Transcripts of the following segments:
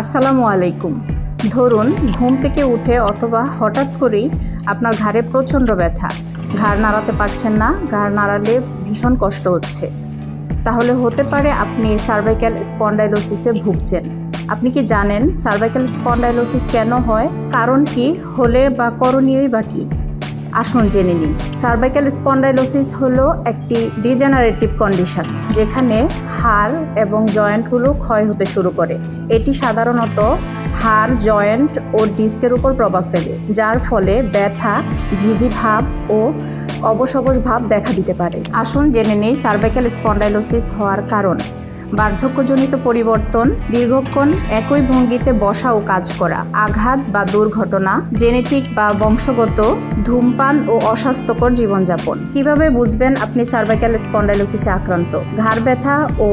আসসালামু আলাইকুম। ধরুন ঘুম থেকে উঠে অথবা হঠাৎ করেই আপনার ঘাড়ে প্রচণ্ড ব্যথা, ঘাড় নাড়াতে পারছেন না, ঘাড় নাড়ালে ভীষণ কষ্ট হচ্ছে। তাহলে হতে পারে আপনি সার্ভাইক্যাল স্পন্ডাইলোসিসে ভুগছেন। আপনি কি জানেন সার্ভাইক্যাল স্পন্ডাইলোসিস কেন হয়, কারণ কি, হলে বা করণীয়ই বা কী? আসুন জেনে নিই। সার্ভাইক্যাল স্পন্ডাইলোসিস হলো একটি ডিজেনারেটিভ কন্ডিশন যেখানে হাড় এবং জয়েন্টগুলো ক্ষয় হতে শুরু করে। এটি সাধারণত হাড়, জয়েন্ট ও ডিস্কের উপর প্রভাব ফেলে, যার ফলে ব্যথা, ঝিঝি ভাব ও অবশ ভাব দেখা দিতে পারে। আসুন জেনে নিই সার্ভাইক্যাল স্পন্ডাইলোসিস হওয়ার কারণ। বার্ধক্যজনিত পরিবর্তন, দীর্ঘক্ষণ একই ভঙ্গিতে বসা ও কাজ করা, আঘাত বা দুর্ঘটনা, জেনেটিক বা বংশগত, ধূমপান ও অস্বাস্থ্যকর জীবনযাপন। কিভাবে বুঝবেন আপনি সার্ভাইক্যাল স্পন্ডাইলোসিসে আক্রান্ত? ঘাড় ব্যথা ও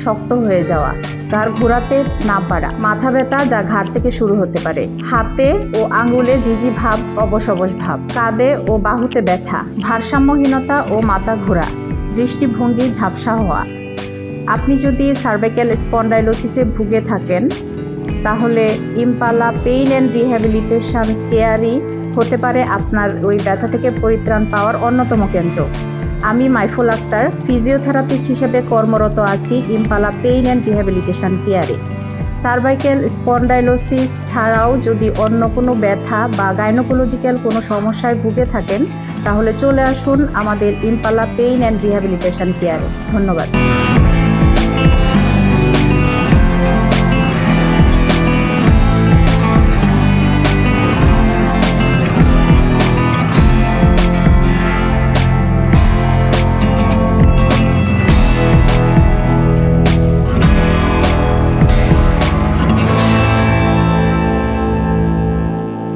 শক্ত হয়ে যাওয়া, ঘাড় ঘোরাতে না পারা, মাথা ব্যথা যা ঘাড় থেকে শুরু হতে পারে, হাতে ও আঙ্গুলে ঝিঝি ভাব, অবশ ভাব, কাঁধে ও বাহুতে ব্যথা, ভারসাম্যহীনতা ও মাথা ঘোরা, দৃষ্টিভঙ্গি ঝাপসা হওয়া। আপনি যদি সার্ভাইক্যাল স্পন্ডাইলোসিসে ভুগে থাকেন তাহলে ইম্পালা পেইন অ্যান্ড রিহ্যাবিলিটেশন কেয়ারই হতে পারে আপনার ওই ব্যথা থেকে পরিত্রাণ পাওয়ার অন্যতম কেন্দ্র। আমি মাইফুল আক্তার, ফিজিওথেরাপিস্ট হিসেবে কর্মরত আছি ইম্পালা পেইন অ্যান্ড রিহ্যাবিলিটেশন কেয়ারে। সার্ভাইক্যাল স্পন্ডাইলোসিস ছাড়াও যদি অন্য কোনো ব্যথা বা গাইনোকোলজিক্যাল কোনো সমস্যায় ভুগে থাকেন তাহলে চলে আসুন আমাদের ইম্পালা পেইন অ্যান্ড রিহ্যাবিলিটেশন কেয়ারে। ধন্যবাদ।